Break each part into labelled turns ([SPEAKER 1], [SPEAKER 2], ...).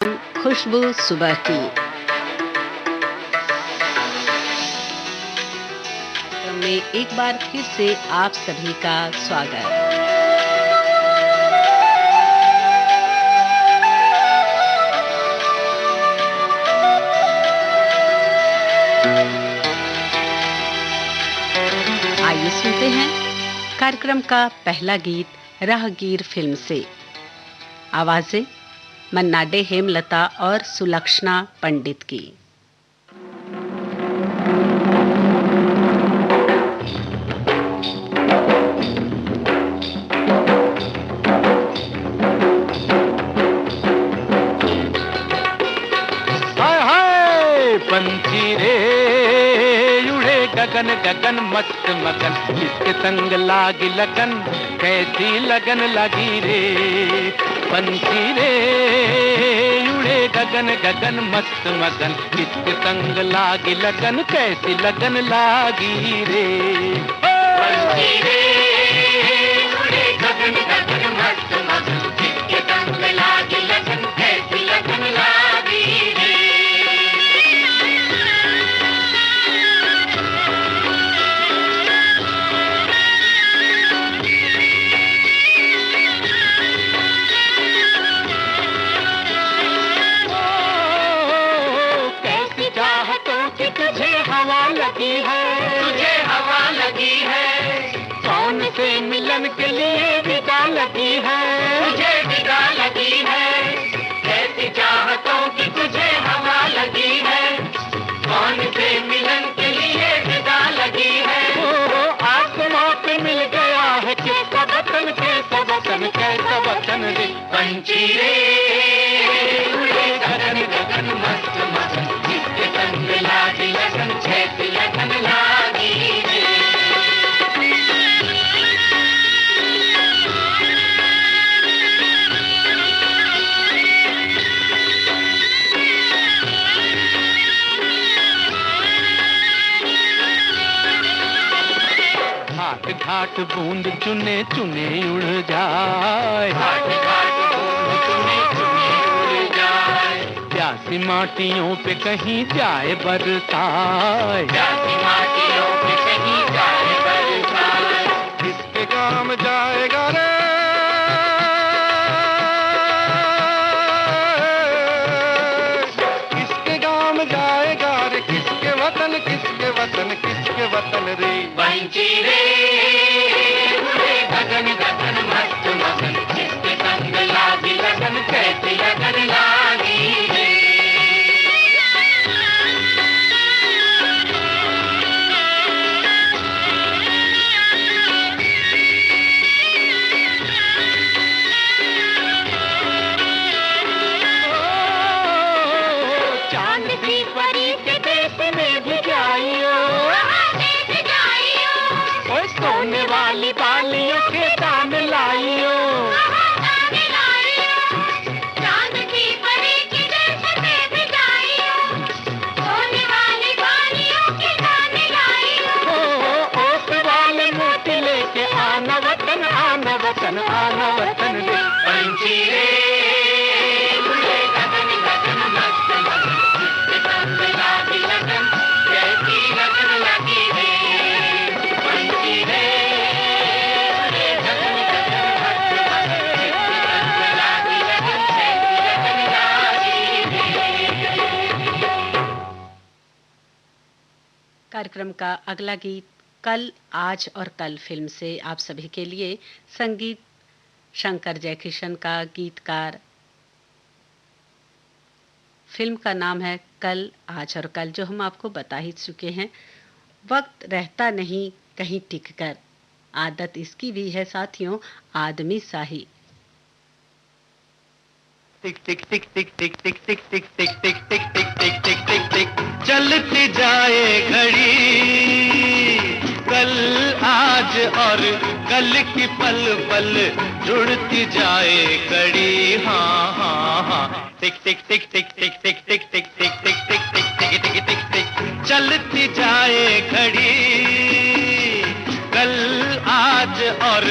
[SPEAKER 1] खुशबू सुबह की। में एक बार फिर से आप सभी का स्वागत। आइए सुनते हैं कार्यक्रम का पहला गीत राहगीर फिल्म से। आवाजें मन्ना डे, हेमलता और सुलक्षणा पंडित की।
[SPEAKER 2] हाय हाय पंछी रे उड़े गगन गगन मस्त मगन, किसके संग लागी लगन, कैसी लगन लगी रे। पंछी रे उड़े गगन गगन मस्त मगन, किसके संग लागी लगन, कैसी लगन लागी रे। पंछी रे उड़े गगन गगन मस्त मगन, किसके संग लागी लगन, कैसी लगन लागी रे। तुझे हवा लगी है, तुझे हवा लगी है, कौन से मिलन के लिए विदा लगी है, तुझे विदा लगी है। कैसी चाहतों की तुझे हवा लगी है, कौन से मिलन के लिए विदा लगी है। ओ आसमां पे मिल गया है किसका वतन, कैसा वतन, कैसा वतन रे। पंछी रे उड़े गगन गगन मस्त मगन, किसके संग लागी लगन, कैसी लगन लागी रे। घाट घाट बूंद चुने चुने उड़ जाए, घाट घाट बूंद चुने चुने उड़ जाए, प्यासी माटियों पे कहीं जाए बरसाए, प्यासी माटियों पे कहीं जाए बरसाए। किसके काम जाएगा रे, किसके काम जाएगा रे, किसके वतन, किसके वतन, किसके वतन रे। पंछी रे उड़े गगन गगन मस्त मगन, किसके संग लागी लगन, कैसी लगन लागी रे। चांद सी परी के देश में भी जाइयो, ओए सोने वाली बालियों के दाम लाइयो, चांद की परी के देश में भी जाइयो, सोने वाली बालियों के दाम लाइयो। ओ ओस वाले मोती लेके आना वतन, आना वतन, आना वतन रे। पंछी रे उड़े गगन गगन मस्त मगन, किसके संग लागी लगन, कैसी लगन लगी रे। पंछी रे उड़े गगन गगन मस्त मगन, किसके संग लागी लगन, कैसी लगन लागी रे।
[SPEAKER 1] कार्यक्रम का अगला गीत कल आज और कल फिल्म से आप सभी के लिए। संगीत शंकर जयकिशन का, गीतकार। फिल्म का नाम है कल आज और कल, जो हम आपको बता ही चुके हैं। वक्त रहता नहीं कहीं टिक कर, आदत इसकी भी है साथियों आदमी सा ही।
[SPEAKER 2] टिक टिक टिक टिक टिक टिक टिक टिक टिक टिक टिक टिक टिक टिक टिक टिक चलती जाए घड़ी, कल आज और कल की पल पल जुड़ती जाए कड़ी। हाँ हाँ हाँ टिक टिक टिक टिक टिक टिक टिक टिक टिक टिक टिक टिक टिक टिक टिक टिक चलती जाए घड़ी, कल आज और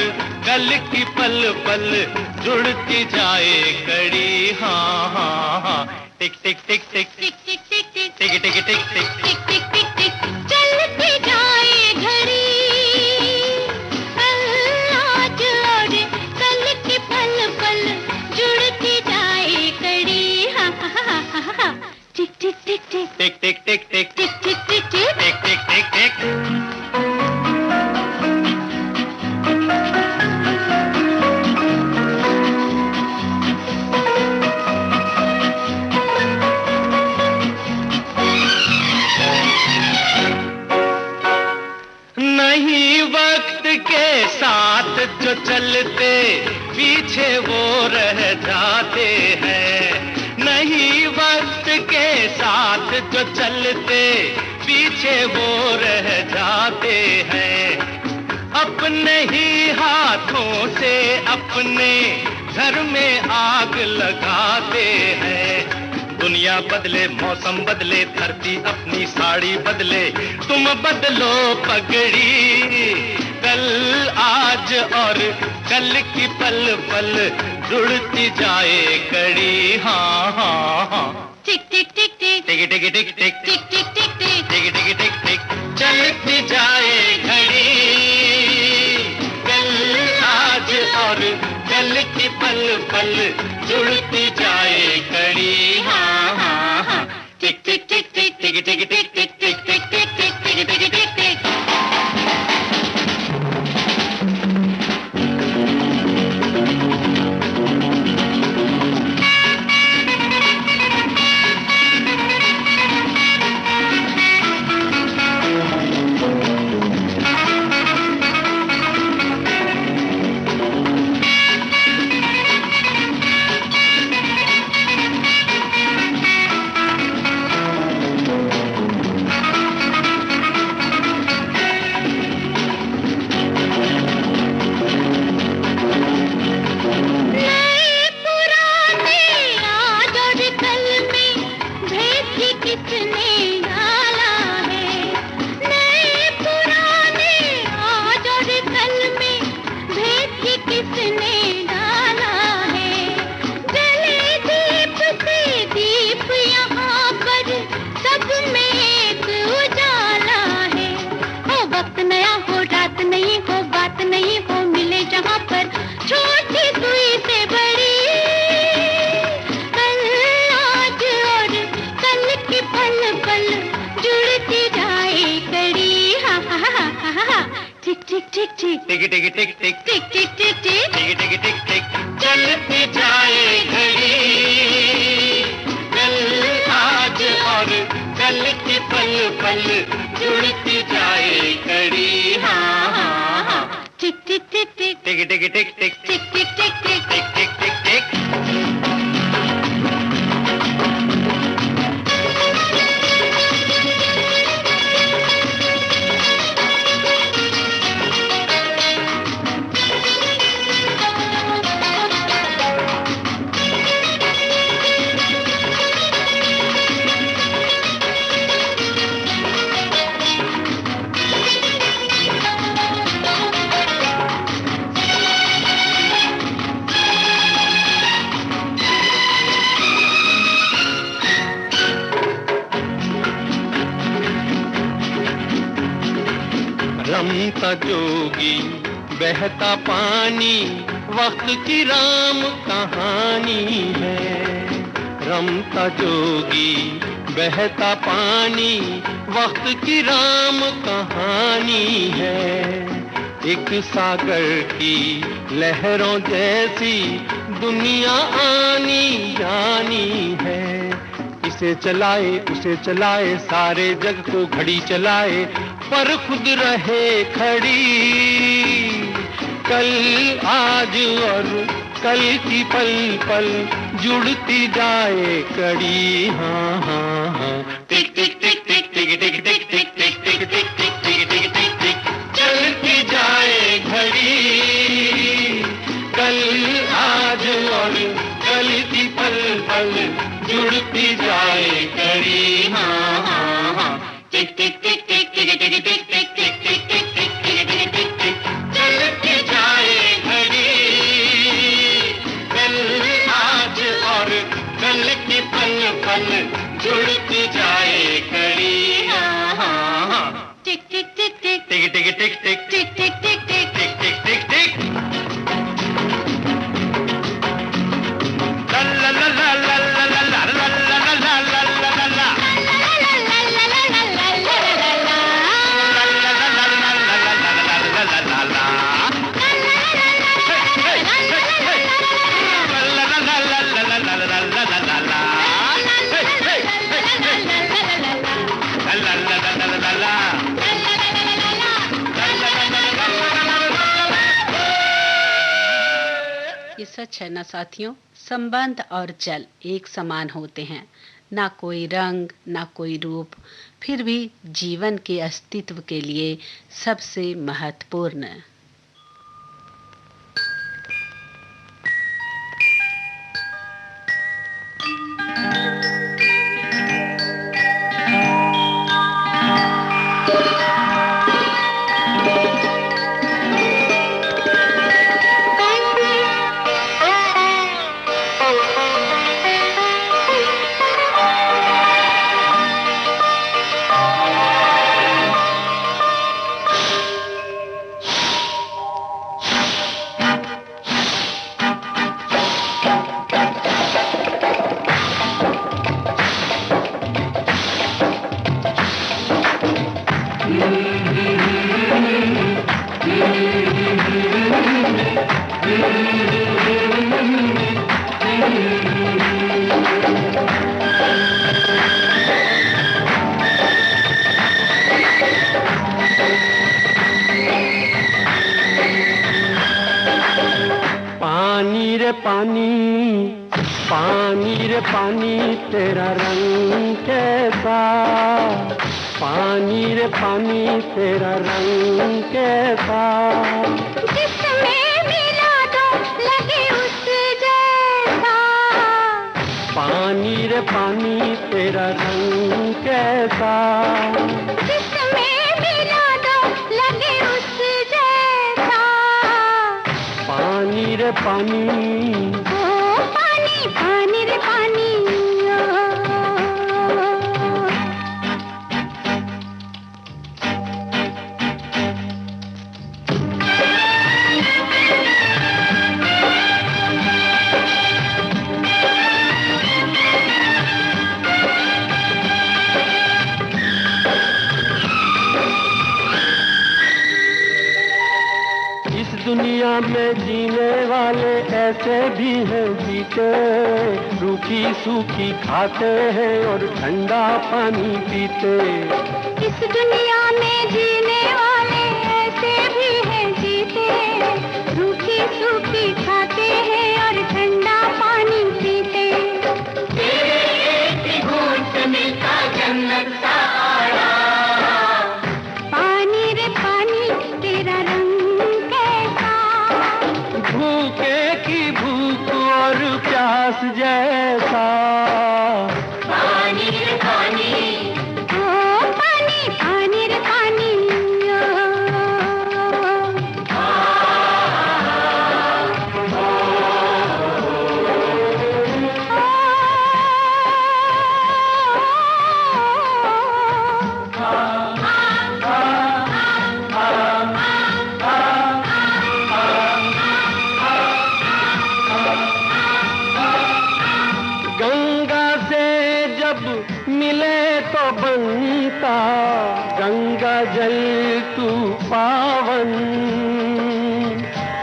[SPEAKER 3] कल की पल पल जुड़ती जाए कड़ी। हाँ हाँ हाँ, टिक टिक टिक टिक
[SPEAKER 2] टिक टिक टिक टिक
[SPEAKER 3] टिक टिक टिक टिक
[SPEAKER 2] टिक टिक टिक टिक चलती जाए घड़ी। कल आज और कल की पल पल जुड़ती जाए कड़ी। हाँ हाँ हाँ हाँ हाँ, टिक टिक टिक टिक
[SPEAKER 3] टिक टिक टिक टिक
[SPEAKER 2] टिक टिक टिक टिक
[SPEAKER 3] टिक टिक टिक टिक। नहीं वक्त के साथ जो चलते पीछे वो रह जाते हैं। नहीं वक्त के साथ जो चलते पीछे वो रह जाते हैं। अपने ही हाथों से अपने घर में आग लगाते हैं। दुनिया बदले, मौसम बदले, धरती अपनी साड़ी बदले, तुम बदलो पगड़ी। कल आज और कल की पल पल जुड़ती जाए कड़ी। हाँ हाँ हाँ,
[SPEAKER 2] टिक टिक टिक टिक
[SPEAKER 3] टिक टिक टिक टिक
[SPEAKER 2] टिक टिक टिक टिक
[SPEAKER 3] टिक टिक टिक टिक चलती जाए घड़ी। कल आज और कल की पल पल जुड़ती जाए कड़ी। हाँ हाँ हाँ, टिक टिक टिक टिक टिक टिक टिक टिक टिक टिक टिक टिक टिक टिक टिक टिक। टिक टिक टिक टिक टिक
[SPEAKER 2] टिक टिक टिक
[SPEAKER 3] टिक टिक टिक टिक चलती जाए घड़ी। कल आज और कल की पल पल जुड़ती जाए कड़ी। हाँ हाँ हाँ,
[SPEAKER 2] टिक टिक टिक टिक
[SPEAKER 3] टिक टिक टिक टिक
[SPEAKER 2] टिक टिक टिक टिक
[SPEAKER 3] टिक टिक टिक टिक। रमता जोगी बहता पानी वक्त की राम कहानी है। रमता जोगी बहता पानी वक्त की राम कहानी है। एक सागर की लहरों जैसी दुनिया आनी जानी है। इसे चलाए उसे चलाए सारे जग को घड़ी चलाए पर खुद रहे खड़ी। कल आज और कल की पल पल जुड़ती जाए कड़ी। हाँ हाँ हाँ, टिक टिक टिक टिक टिक टिक टिक टिक टिक टिक टिक टिक टिक टिक टिक टिक चलती जाए घड़ी। कल आज और कल की पल पल जुड़ती जाए कड़ी। हाँ हाँ हाँ, टिक टिक टिक टिक टिक टिक टिक टिक टिक टिक टिक टिक टिक टिक टिक चलती जाए घड़ी। ताल जुड़ती जाए कड़ी।
[SPEAKER 2] टिक टिक टिक टिक
[SPEAKER 3] टिक टिक टिक टिक
[SPEAKER 2] टिक टिक टिक टिक
[SPEAKER 3] टिक टिक टिक टिक। ला ला ला ला ला ला ला ला ला ला ला ला ला ला ला।
[SPEAKER 1] ये सच है ना साथियों, संबंध और जल एक समान होते हैं, ना कोई रंग ना कोई रूप, फिर भी जीवन के अस्तित्व के लिए सबसे महत्वपूर्ण।
[SPEAKER 3] पानी रे पानी, पानी रे पानी तेरा रंग कैसा, पानी रे पानी तेरा रंग कैसा।
[SPEAKER 2] जिसमें मिला दो लगे उस जैसा।
[SPEAKER 3] पानी रे पानी तेरा रंग कैसा।
[SPEAKER 2] जिसमें मिला दो लगे उस जैसा।
[SPEAKER 3] पानी रे पानी,
[SPEAKER 2] ओ पानी पानी रे पानी।
[SPEAKER 3] दुनिया में जीने वाले ऐसे भी हैं जीते, रूखी सूखी खाते हैं और ठंडा पानी पीते।
[SPEAKER 2] इस दुनिया में जीने वाले ऐसे भी हैं जीते, रूखी सूखी खाते हैं और ठंडा पानी पीते। एक घूंट मिलता जन्नत सा आराम। पानी रे पानी तेरा रंग
[SPEAKER 3] भूखे की भूख और प्यास जैसा।
[SPEAKER 2] पानी रे पानी, ओ पानी पानी रे पानी।
[SPEAKER 3] मिले तो बनता गंगा जल तू पावन,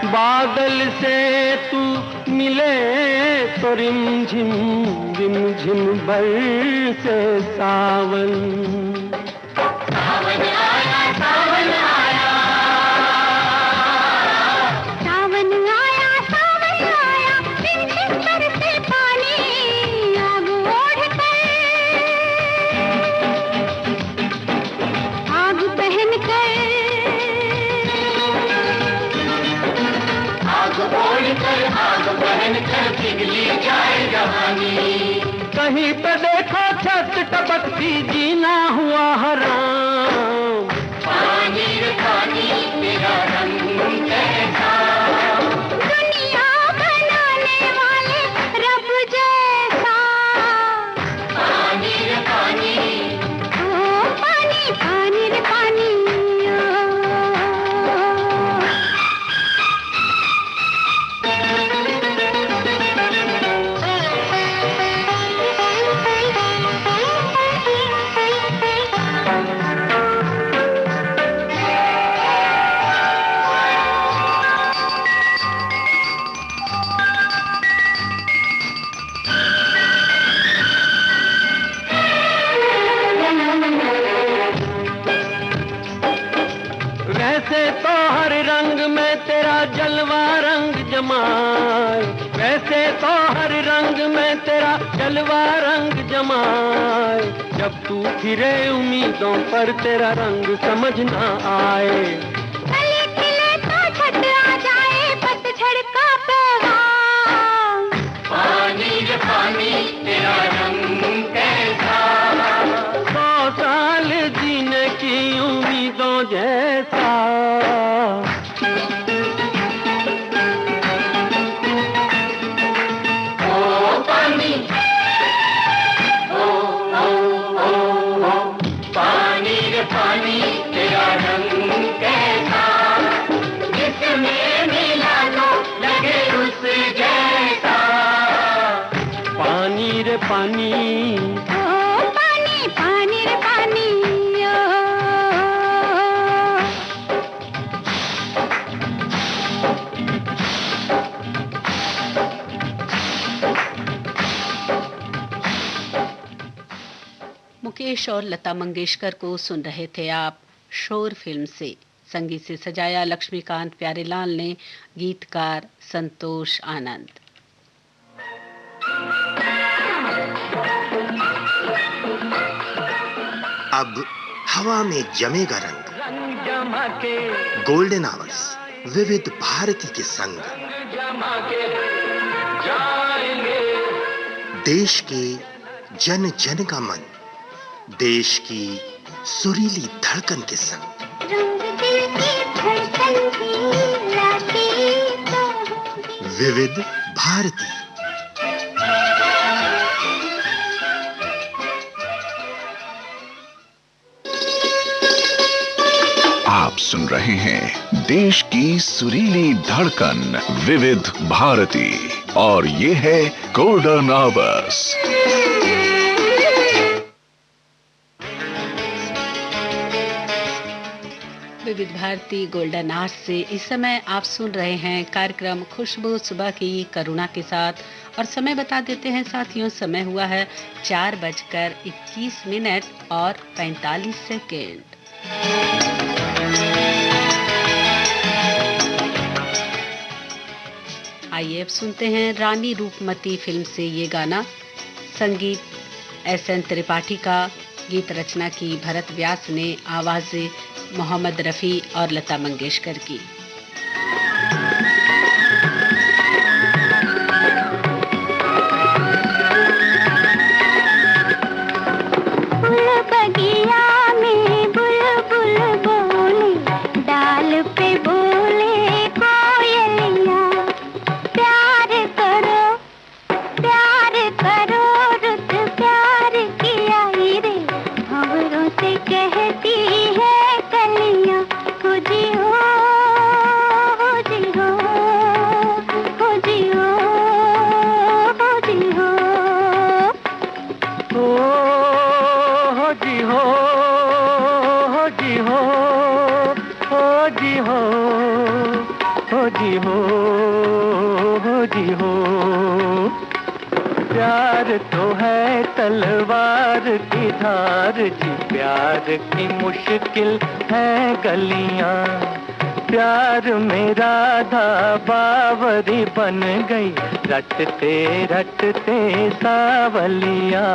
[SPEAKER 3] बादल से तू मिले तो रिमझिम रिमझिम बरसे सावन।
[SPEAKER 2] सावन आया सावन आया, सावन आया सावन आया, रिमझिम बरसे पानी आग ओढ़ कर, आग पहन कर, आग ओढ़ कर, आग पहन कर पिघली जाए जवानी।
[SPEAKER 3] कहीं पे देखो छत टपकती जीना हुआ हराम।
[SPEAKER 2] पानी रे पानी तेरा रंग कैसा, दुनिया बनाने वाले रब जैसा।
[SPEAKER 3] जमाए, वैसे तो हर रंग में तेरा जलवा रंग जमाए, जब तू फिरे उम्मीदों पर तेरा रंग समझ ना आए।
[SPEAKER 2] कली खिले तो छट आ जाए पतझड़ का पैगाम, पानी रे पानी तेरा रंग कैसा,
[SPEAKER 3] 100 साल जीने की उम्मीदों जैसा।
[SPEAKER 2] पानी तेरा रंग कैसा, जिसमें मिला लो लगे उस जैसा,
[SPEAKER 3] पानी रे पानी,
[SPEAKER 2] ओ पानी पानी रे पानी, ओ।
[SPEAKER 1] मुकेश और लता मंगेशकर को सुन रहे थे आप शोर फिल्म से। संगीत से सजाया लक्ष्मीकांत प्यारेलाल ने, गीतकार संतोष आनंद।
[SPEAKER 4] अब हवा में जमेगा रंग,
[SPEAKER 3] रंग जमा के
[SPEAKER 4] गोल्डन आवर्स विविध भारती के संग,
[SPEAKER 3] जमा के जाएंगे।
[SPEAKER 4] देश के जन जन का मन, देश की सुरीली धड़कन के संग।
[SPEAKER 2] रंग दिल की धड़कन की लाती तो
[SPEAKER 4] विविध भारती।
[SPEAKER 5] आप सुन रहे हैं देश की सुरीली धड़कन विविध भारती, और ये है गोल्डन आवर्स।
[SPEAKER 1] विविध भारती गोल्डन आवर्स से इस समय आप सुन रहे हैं कार्यक्रम खुशबू सुबह की करुणा के साथ। और समय बता देते हैं साथियों, समय हुआ है 4:21 और 45 सेकेंड। आइए अब सुनते हैं रानी रूपमती फिल्म से ये गाना। संगीत एस.एन. त्रिपाठी का, गीत रचना की भरत व्यास ने, आवाज़ें मोहम्मद रफ़ी और लता मंगेशकर की।
[SPEAKER 2] बगिया में बुलबुल बोले, डाल पे बोले कोयलिया, प्यार करो रुत प्यार किया रे, भंवरों से कहती है कलियां, हो जी हो, हो जी हो, हो जी हो, हो जी हो।
[SPEAKER 3] हो जी हो, हो जी हो, हो जी हो, हो जी हो, हो जी हो। प्यार तो है तलवार की धार जी, प्यार की मुश्किल है गलियां, प्यार मेरा था बावरी बन गई, रटते रटते सावलियां।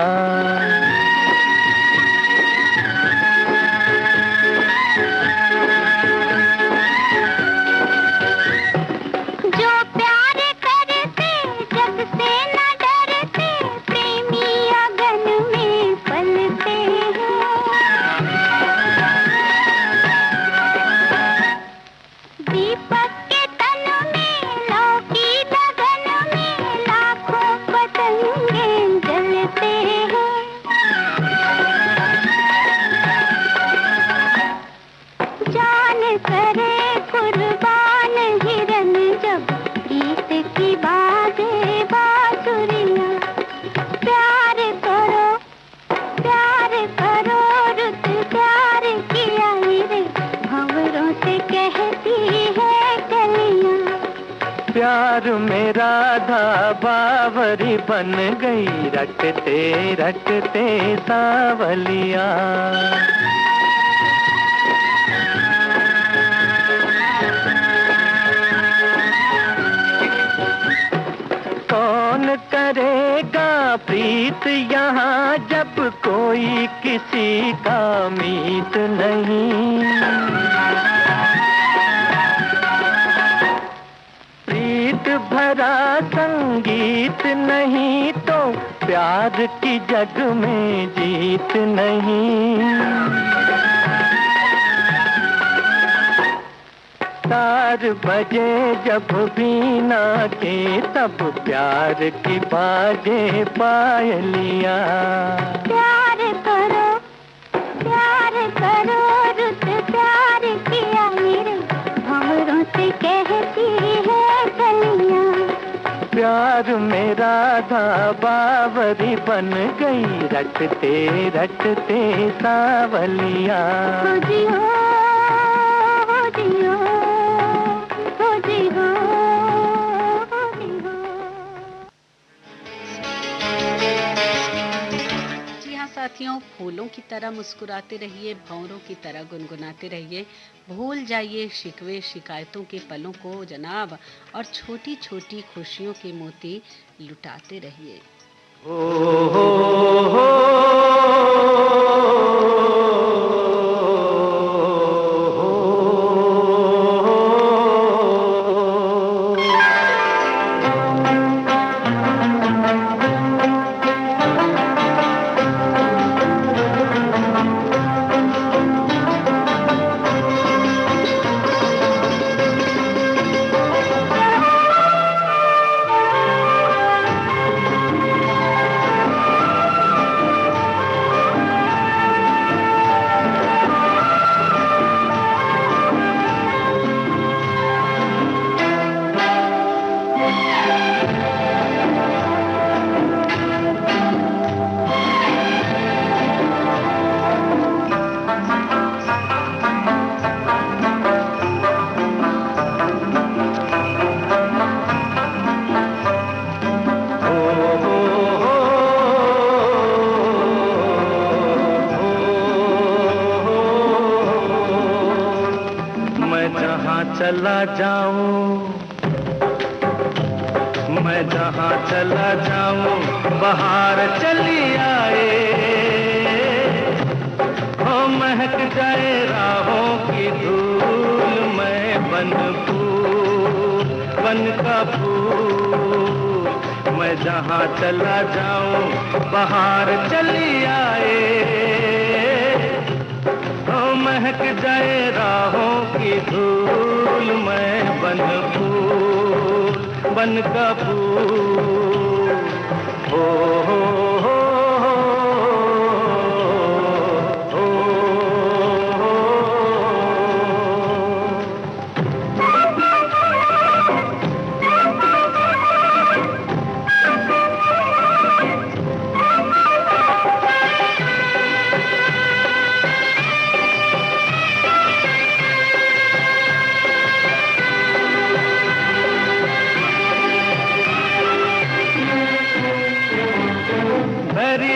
[SPEAKER 2] जो प्यार करते जग से न डरते, प्रेमी अगन में पलते हैं। दीपक के तन में लौ की लगन में लाखों पतंगे जलते हैं। जान करे कुर्बान हिरन जब गीत की बाजे बांसुरियां, प्यार करो रुत प्यार किया रे, भंवरों से कहती है कलियां।
[SPEAKER 3] प्यार मेरा था बावरी बन गई, रटते रटते सावलियां। प्रीत यहाँ जब कोई किसी का मीत नहीं। प्रीत भरा संगीत नहीं तो प्यार की जग में जीत नहीं। तार बजे जब बीना के तब प्यार की बाजे पायलिया।
[SPEAKER 2] प्यार करो रुत प्यार किया मेरे भंवरों से कहती है कलियां।
[SPEAKER 3] प्यार मेरा था बावरी बन गई रटते रटते सावलिया।
[SPEAKER 2] हो जियो हो जियो हो जियो हो जियो।
[SPEAKER 1] जी हाँ साथियों, फूलों की तरह मुस्कुराते रहिए, भंवरों की तरह गुनगुनाते रहिए, भूल जाइए शिकवे शिकायतों के पलों को जनाब, और छोटी छोटी खुशियों के मोती लुटाते रहिए।
[SPEAKER 3] चला जाऊं, मैं जहाँ चला जाऊं बाहर चली आए। हो महक जाए राहों की धूल, मैं बन फूल बन का फूल। मैं जहाँ चला जाऊं बाहर चली आए। महक जाए राहों की धूल, मैं बन फूल बन का फूल। हो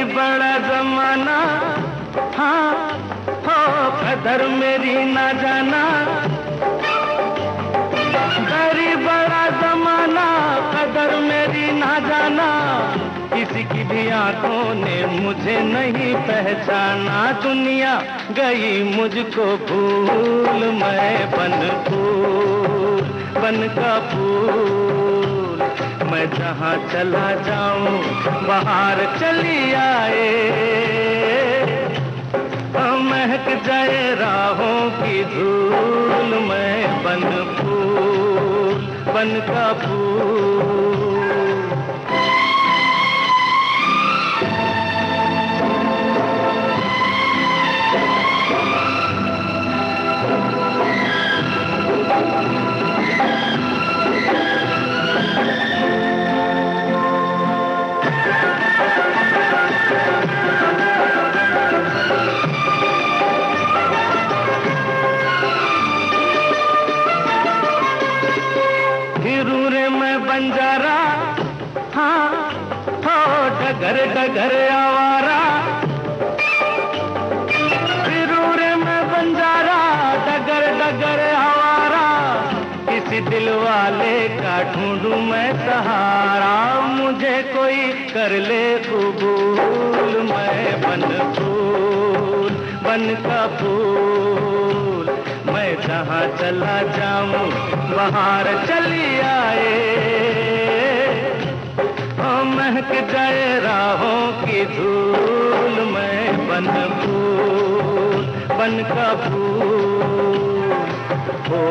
[SPEAKER 3] बड़ा जमाना, हाँ हो कदर मेरी ना जाना। बड़ी बड़ा जमाना, कदर मेरी ना जाना। किसी की भी आंखों ने मुझे नहीं पहचाना। दुनिया गई मुझको भूल, मैं बन फूल बन का फूल। मैं जहाँ चला जाऊं बाहर चली आए। महक जाए राहों की धूल, मैं बन फूल बन का फूल। बंजारा, हाँ हो डगर डगर आवारा। फिरूरे में बंजारा, डगर डगर आवारा। किसी दिल वाले का ढूंढूं मैं सहारा। मुझे कोई कर ले बन फूल बन का फूल, मैं जहाँ चला जाऊं बाहर चली आए, महक जाए राहों की धूल, मैं बन फूल बन का फूल। हो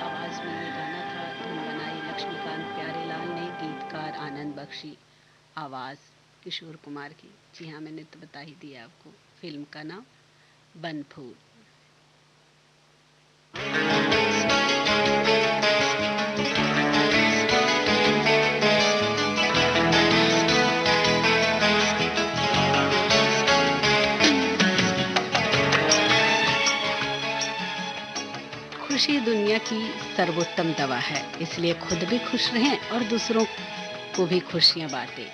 [SPEAKER 1] आवाज में ये गाना था, धुन बनाई लक्ष्मीकांत प्यारेलाल ने, गीतकार आनंद बख्शी, आवाज किशोर कुमार की। जी हाँ, मैंने तो बता ही दिया आपको। फिल्म का नाम बन फूल। खुशी दुनिया की सर्वोत्तम दवा है, इसलिए खुद भी खुश रहें और दूसरों को भी खुशियां बांटें।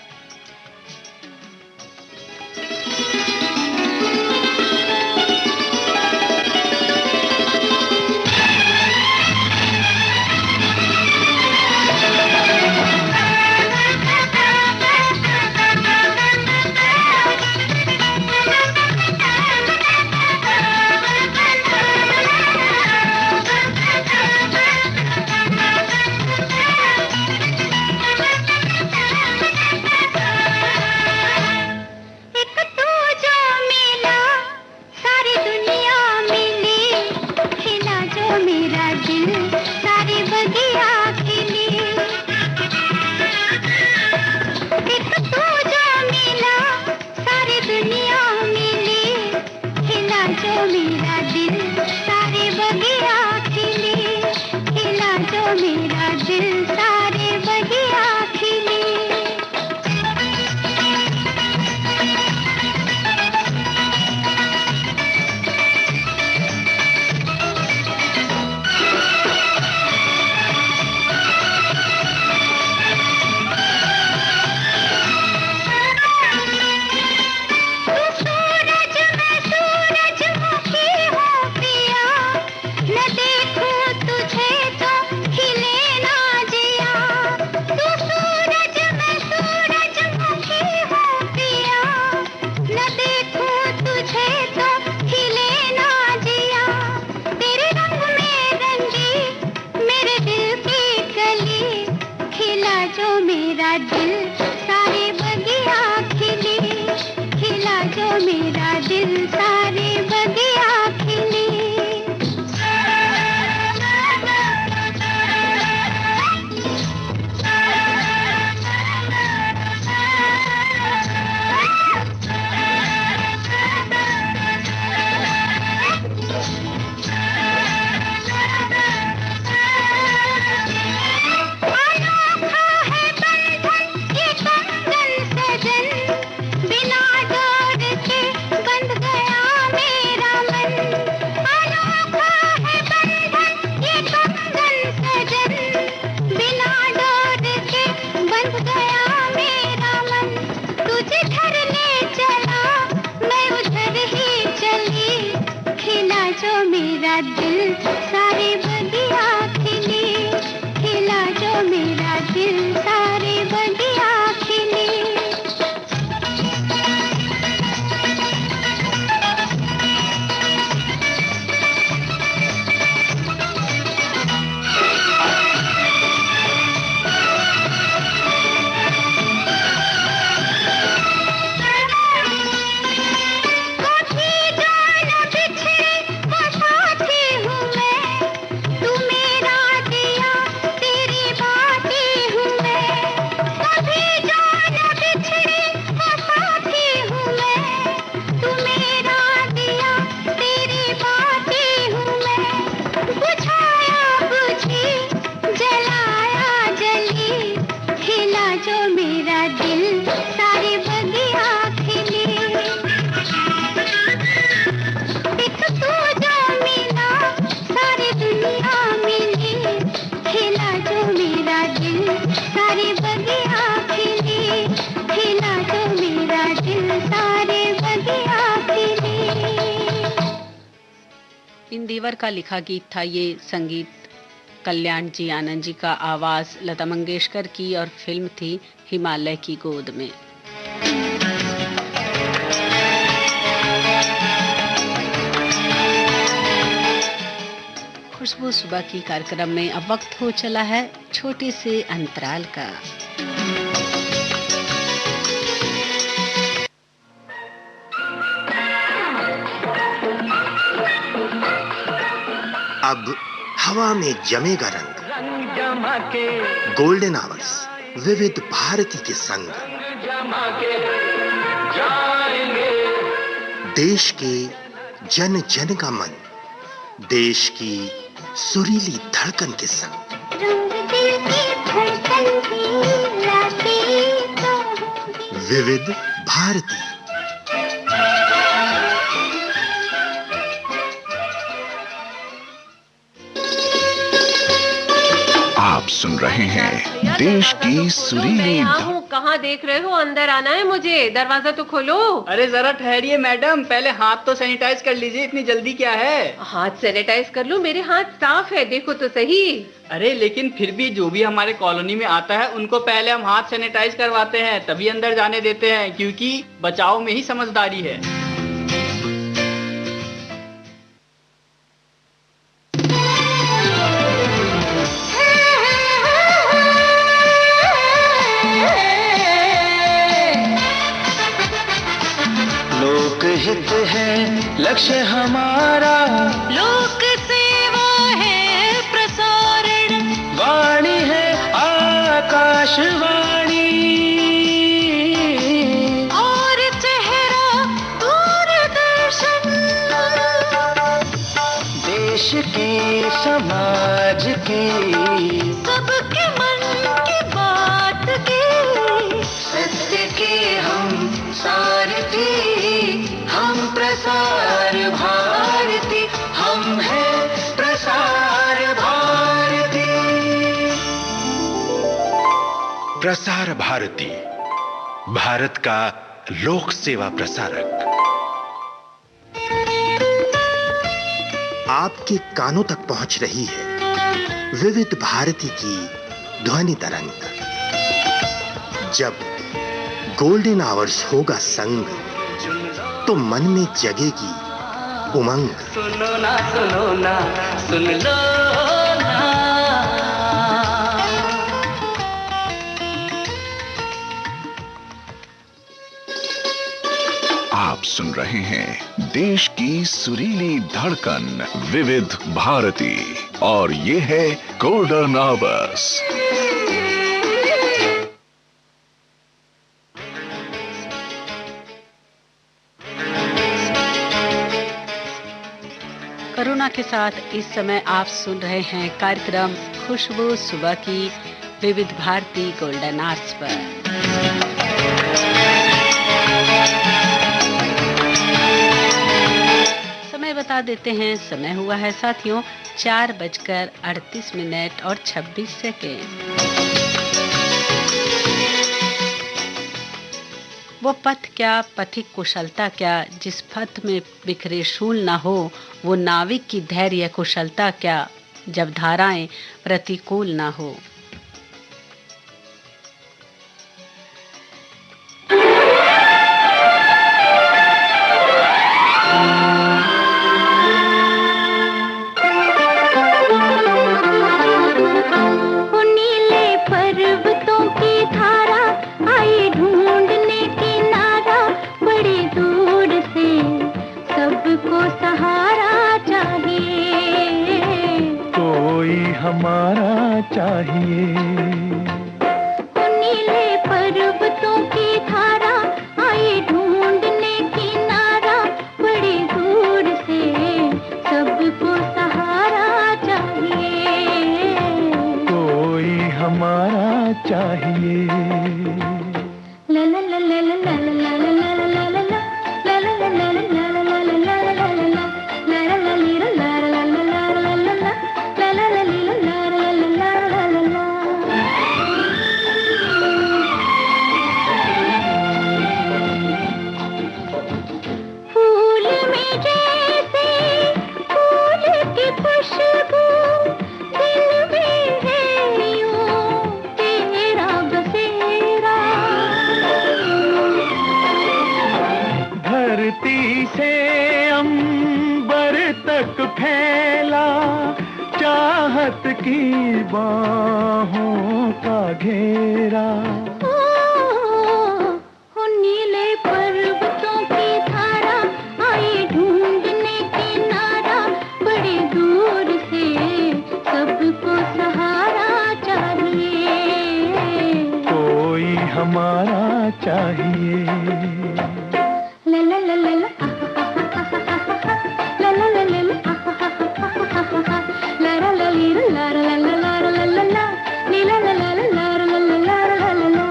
[SPEAKER 1] चंदीवर का लिखा गीत था ये। संगीत कल्याण जी आनंद जी का, आवाज लता मंगेशकर की और फिल्म थी हिमालय की गोद में। खुशबू सुबह की कार्यक्रम में अब वक्त हो चला है छोटे से अंतराल का।
[SPEAKER 4] अब हवा में जमेगा रंग
[SPEAKER 3] जमा के
[SPEAKER 4] गोल्डन आवर्स विविध भारती के संग।
[SPEAKER 3] जमा के जाएंगे।
[SPEAKER 4] देश के जन जन का मन, देश की सुरीली धड़कन के संग।
[SPEAKER 2] रंग दिल की धड़कन की रातें तो होंगी।
[SPEAKER 4] विविध भारती।
[SPEAKER 5] आप सुन रहे हैं देश की सुरीली
[SPEAKER 6] हूँ, कहाँ देख रहे हो? अंदर आना है मुझे, दरवाजा तो खोलो।
[SPEAKER 7] अरे जरा ठहरिए मैडम, पहले हाथ तो सैनिटाइज कर लीजिए, इतनी जल्दी क्या है?
[SPEAKER 6] हाथ सैनिटाइज कर लो, मेरे हाथ साफ है, देखो तो सही।
[SPEAKER 7] अरे लेकिन फिर भी जो भी हमारे कॉलोनी में आता है उनको पहले हम हाथ सैनिटाइज करवाते हैं, तभी अंदर जाने देते हैं, क्योंकि बचाव में ही समझदारी है।
[SPEAKER 3] लोकहित है लक्ष्य हमारा,
[SPEAKER 2] लोक सेवा है प्रसारण,
[SPEAKER 3] वाणी है आकाशवाणी,
[SPEAKER 2] और चेहरा दूरदर्शन।
[SPEAKER 3] देश के समाज के
[SPEAKER 2] सबके मन की बात के,
[SPEAKER 3] सत्य के हम सारथी, हम प्रसार भारती, हम हैं प्रसार भारती।
[SPEAKER 4] प्रसार भारती, भारत का लोक सेवा प्रसारक। आपके कानों तक पहुंच रही है विविध भारती की ध्वनि तरंग। जब गोल्डन आवर्स होगा संग, तो मन में जगेगी उमंग।
[SPEAKER 3] सुनो ना सुन लो ना।
[SPEAKER 5] आप सुन रहे हैं देश की सुरीली धड़कन विविध भारती, और ये है गोल्डन आवर्स।
[SPEAKER 1] कोरोना के साथ इस समय आप सुन रहे हैं कार्यक्रम खुशबू सुबह की विविध भारती गोल्डन आवर्स पर। समय बता देते हैं, समय हुआ है साथियों 4:38 और 26 सेकेंड। वो पथ क्या, पथिक कुशलता क्या, जिस पथ में बिखरे शूल ना हो, वो नाविक की धैर्य कुशलता क्या, जब धाराएं प्रतिकूल ना हो।
[SPEAKER 3] हमारा चाहिए।
[SPEAKER 2] नीले पर्वतों की धारा आए ढूंढने किनारा, बड़ी दूर से सबको सहारा चाहिए।
[SPEAKER 3] कोई हमारा चाहिए।
[SPEAKER 2] ला ला ला ला ला ला ला ला ला ला ला ला फूल में जैसे फूल
[SPEAKER 3] चाहत की बाहों का घेरा।
[SPEAKER 2] हो नीले पर्वतों की धारा आई ढूंढने किनारा, बड़ी दूर से सबको सहारा चाहिए,
[SPEAKER 3] कोई हमारा चाहिए।
[SPEAKER 2] ला ला ला ला ला ला ला ला ला ला ला ला ली ला ला ला ला ला ला ला ला ली ला ला ला ला ला ला ला ला ला।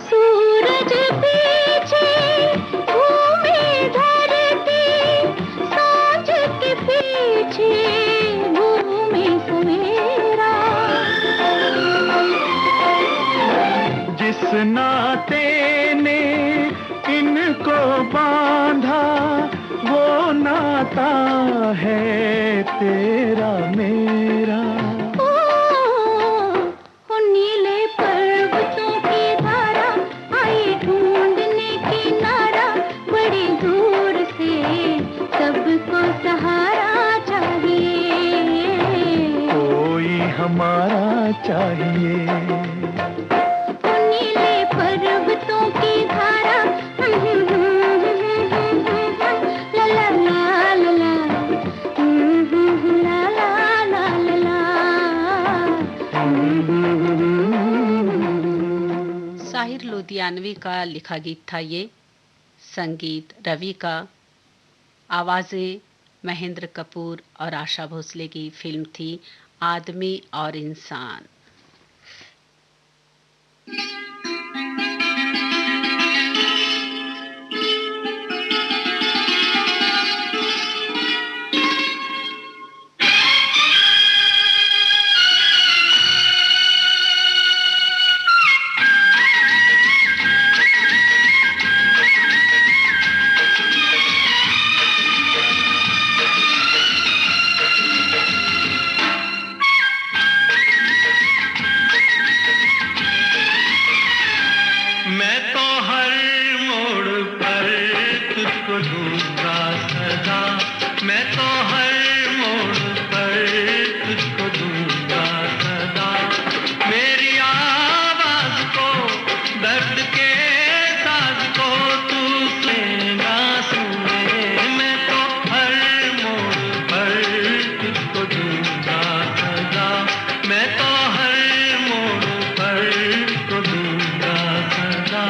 [SPEAKER 2] सूरज पीछे घूमे धरती, सांझ के पीछे घूमे सवेरा।
[SPEAKER 3] जिस नाते ने इनको बांधा, वो नाता है तेरा मेरा।
[SPEAKER 2] ओ नीले पर्वतों की धारा आई ढूंढने किनारा, बड़ी दूर से सबको सहारा चाहिए,
[SPEAKER 3] कोई हमारा चाहिए।
[SPEAKER 2] ओ नीले पर्वतों की धारा ला ला ला ला ला ला ला ला
[SPEAKER 1] साहिर लुधियानवी का लिखा गीत था ये। संगीत रवि का, आवाजें महेंद्र कपूर और आशा भोसले की फिल्म थी आदमी और इंसान।
[SPEAKER 3] मैं तो हर मोड़ पर तुझको दूंगा सदा, मैं तो हर मोड़ पर तुझको दूंगा सदा। मेरी आवाज को, दर्द के साज को तू सुनेगा सुने। मैं तो हर मोड़ पर तुझको दूंगा सदा, मैं तो हर मोड़ पर तुझको दूंगा सदा।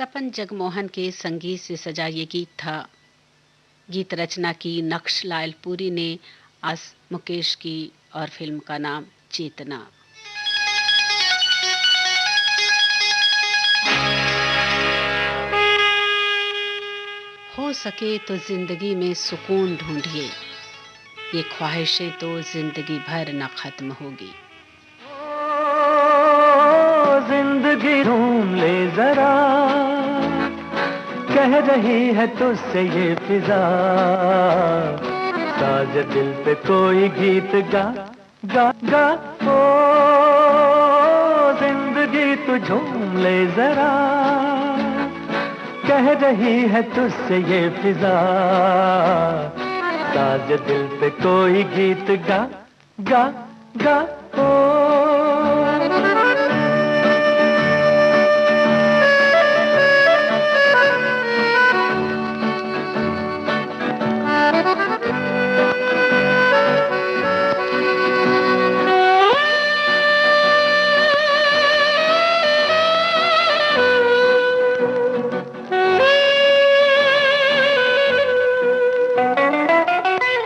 [SPEAKER 1] सपन जगमोहन के संगीत से सजा ये गीत था। गीत रचना की नक्श लालपुरी ने, आस मुकेश की, और फिल्म का नाम चेतना। हो सके तो जिंदगी में सुकून ढूंढिए, ये ख्वाहिशें तो जिंदगी भर न खत्म होगी।
[SPEAKER 8] जिंदगी ढूंढ ले जरा, कह रही है तुझसे ये फिजा, साज दिल पे कोई गीत गा गा गा। ओ जिंदगी तू झूम ले जरा, कह रही है तुझसे ये फिजा, साज दिल पे कोई गीत गा गा गा। ओ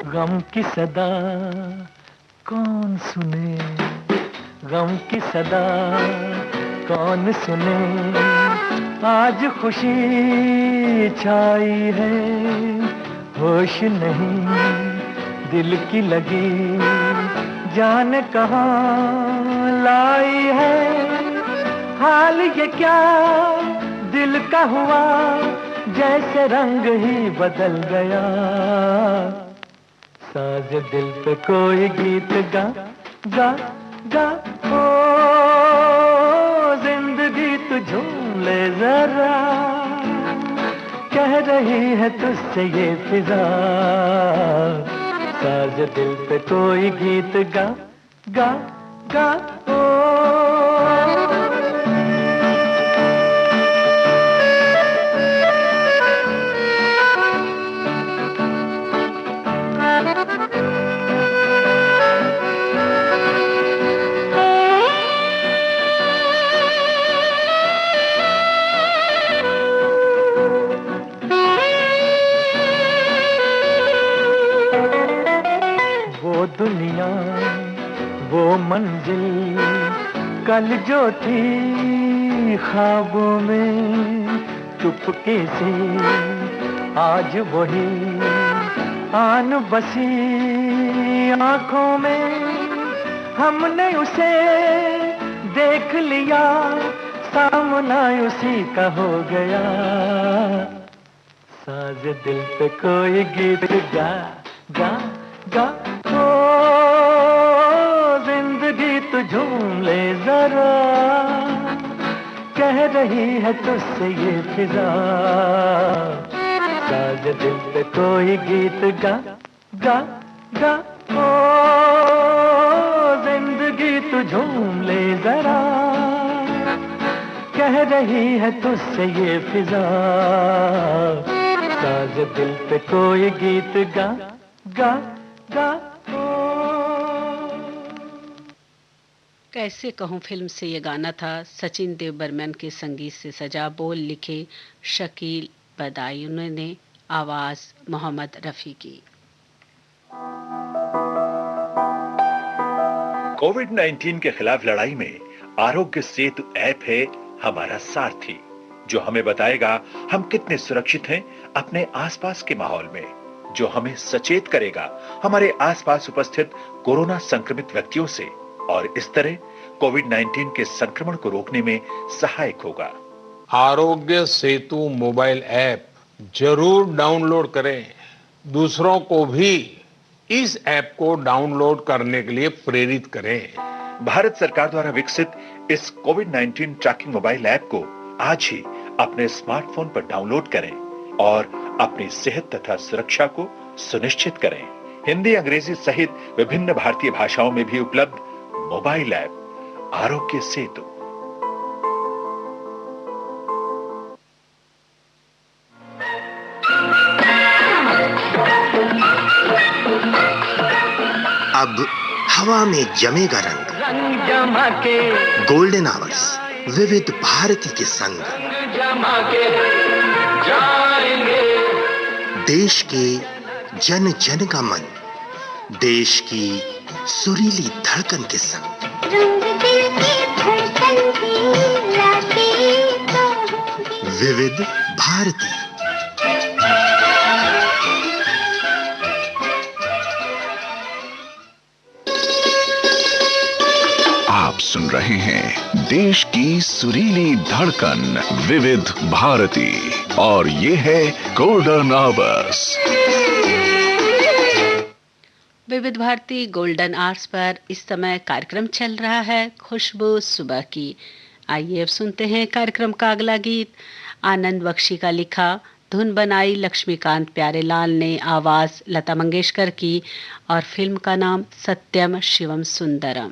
[SPEAKER 8] गम की सदा कौन सुने, गम की सदा कौन सुने, आज खुशी छाई है, होश नहीं दिल की लगी, जाने कहाँ लाई है। हाल ये क्या दिल का हुआ, जैसे रंग ही बदल गया, साज दिल पे कोई गीत गा गा गा। ओ जिंदगी तू झूम ले जरा, कह रही है तुझसे ये फिजा, साज दिल पे कोई गीत गा गा गा। ओ दुनिया वो मंजिल कल जो थी ख्वाबों में, चुपके से आज वही आन बसी आंखों में। हमने उसे देख लिया, सामना उसी का हो गया, साज दिल पे कोई गीत गा गा गा। ओ जिंदगी तू झूम ले जरा, कह रही है तुझसे ये फिजा, साज दिल पे कोई गीत गा गा गा। ओ जिंदगी तू झूम ले जरा, कह रही है तुझसे ये फिजा, साज दिल पे कोई गीत गा गा गा।
[SPEAKER 1] कैसे कहूँ फिल्म से ये गाना था। सचिन देव बर्मन के संगीत से सजा, बोल लिखे शकील बदायूं ने, आवाज मोहम्मद रफी की।
[SPEAKER 9] कोविड-19 के खिलाफ लड़ाई में आरोग्य सेतु ऐप है हमारा सारथी, जो हमें बताएगा हम कितने सुरक्षित हैं अपने आसपास के माहौल में, जो हमें सचेत करेगा हमारे आसपास उपस्थित कोरोना संक्रमित व्यक्तियों से, और इस तरह कोविड-19 के संक्रमण को रोकने में सहायक होगा।
[SPEAKER 10] आरोग्य सेतु मोबाइल ऐप जरूर डाउनलोड करें। दूसरों को भी इस ऐप को डाउनलोड करने के लिए प्रेरित करें।
[SPEAKER 9] भारत सरकार द्वारा विकसित इस कोविड-19 ट्रैकिंग मोबाइल ऐप को आज ही अपने स्मार्टफोन पर डाउनलोड करें और अपनी सेहत तथा सुरक्षा को सुनिश्चित करें। हिंदी, अंग्रेजी सहित विभिन्न भारतीय भाषाओं में भी उपलब्ध मोबाइल ऐप आरोग्य सेतु।
[SPEAKER 4] अब हवा में जमेगा रंग,
[SPEAKER 8] रंग जमा के
[SPEAKER 4] गोल्डन आवर्स विविध भारती के संग देश के जन जन का मन, देश की सुरीली धड़कन के संग। विविध भारती।
[SPEAKER 5] आप सुन रहे हैं देश की सुरीली धड़कन विविध भारती और ये है गोल्डन आवर्स।
[SPEAKER 1] विविध भारती गोल्डन आवर्स पर इस समय कार्यक्रम चल रहा है खुशबू सुबह की। आइए अब सुनते हैं कार्यक्रम का अगला गीत। आनंद बख्शी का लिखा, धुन बनाई लक्ष्मीकांत प्यारेलाल ने, आवाज लता मंगेशकर की और फिल्म का नाम सत्यम शिवम सुंदरम।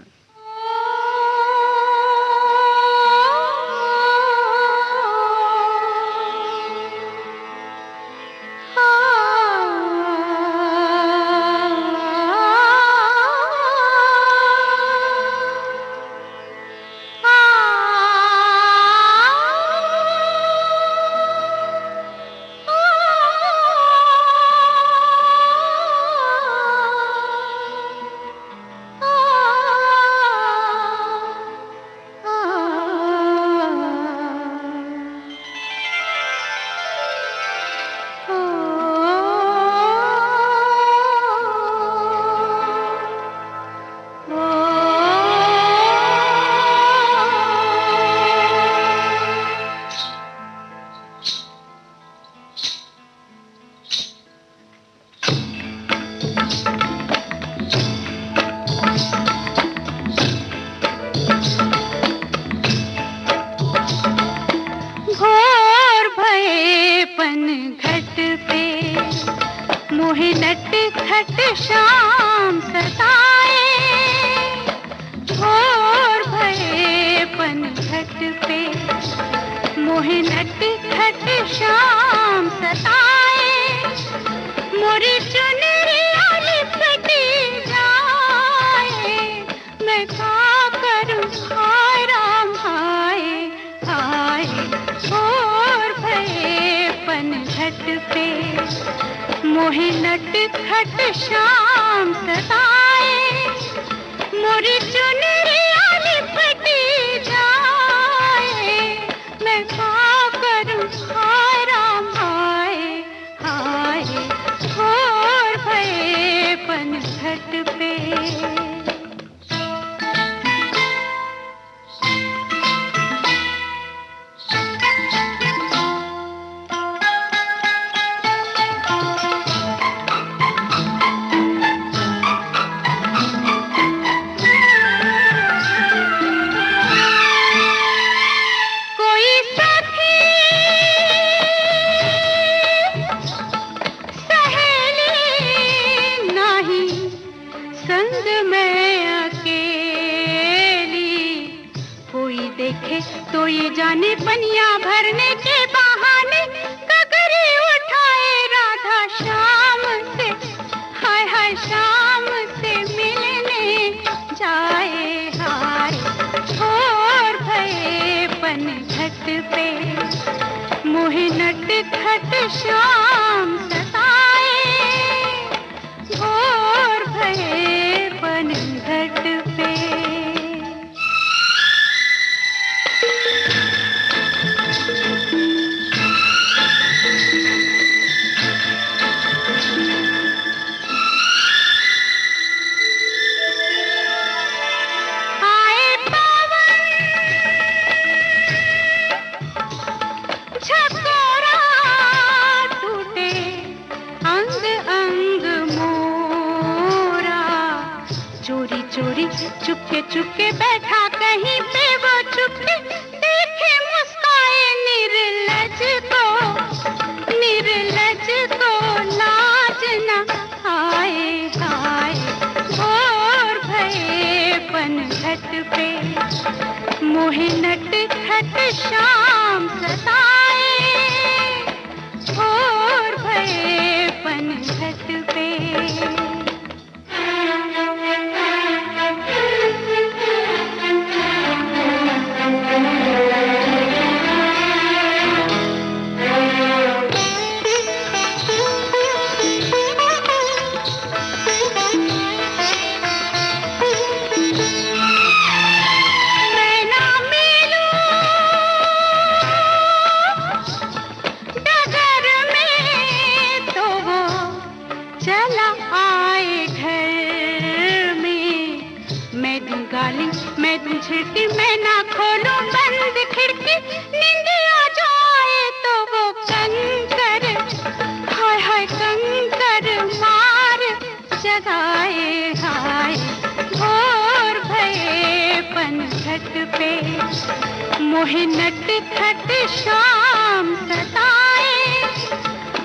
[SPEAKER 2] मोहे नटखट शाम सताए,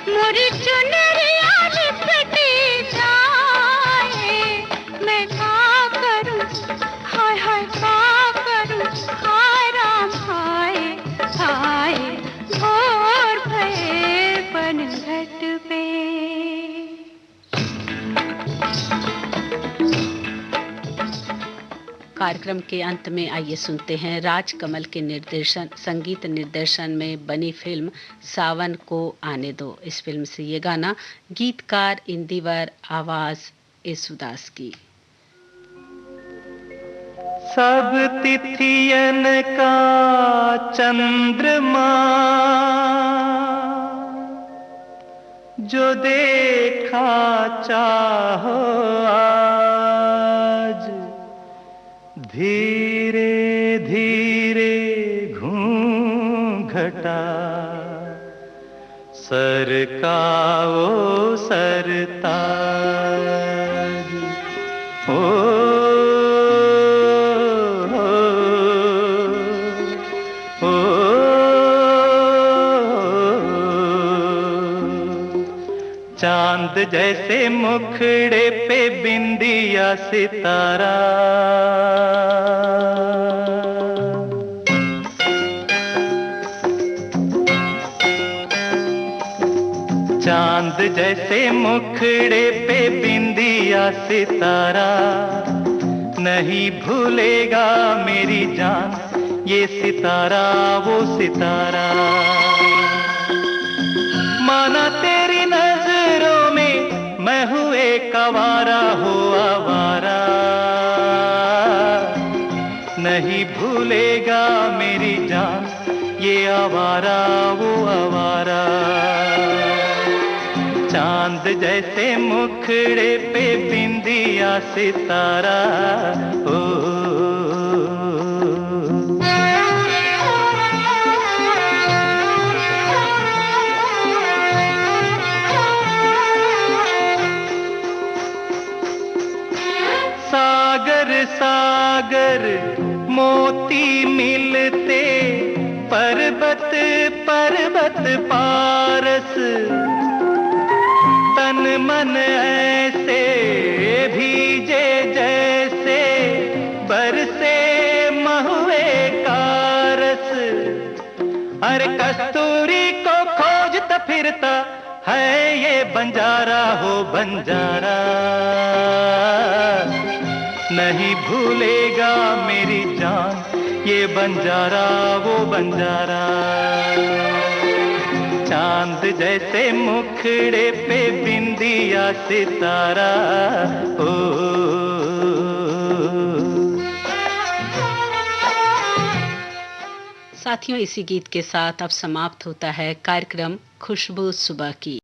[SPEAKER 2] मोरी चुनरिया लिपटी जाए। मैं क्या करूं, हाय हाय क्या करूं, हाय राम हाय हाय, भोर भये बनघट पे।
[SPEAKER 1] कार्यक्रम के अंत में आइए सुनते हैं राजकमल के संगीत निर्देशन में बनी फिल्म सावन को आने दो। इस फिल्म से ये गाना, गीतकार इंदिवर, आवाज येसुदास की।
[SPEAKER 8] सब तिथियन का चंद्रमा जो देखा चाहो आज, धीरे धीरे घूंघटा सरकाओ सरताज। ओ चांद जैसे मुखड़े पे बिंदिया सितारा, चांद जैसे मुखड़े पे बिंदिया सितारा, नहीं भूलेगा मेरी जान ये सितारा वो सितारा। माना तेरी नजरों में मैं हूँ एक आवारा हो आवारा, नहीं भूलेगा मेरी जान ये आवारा वो आवारा। चांद जैसे मुखड़े पे बिंदिया सितारा, ओ सागर सागर मोती मिलते पर्वत पर्वत पारस, तन मन ऐसे भीजे जैसे बरसे महुए का रस। अरे कस्तूरी को खोजता फिरता है ये बंजारा हो बंजारा, नहीं भूलेगा मेरी जान ये बंजारा वो बंजारा। चांद जैसे मुखड़े पे बिंदिया सितारा, ओ
[SPEAKER 1] साथियों, इसी गीत के साथ अब समाप्त होता है कार्यक्रम खुशबू सुबह की।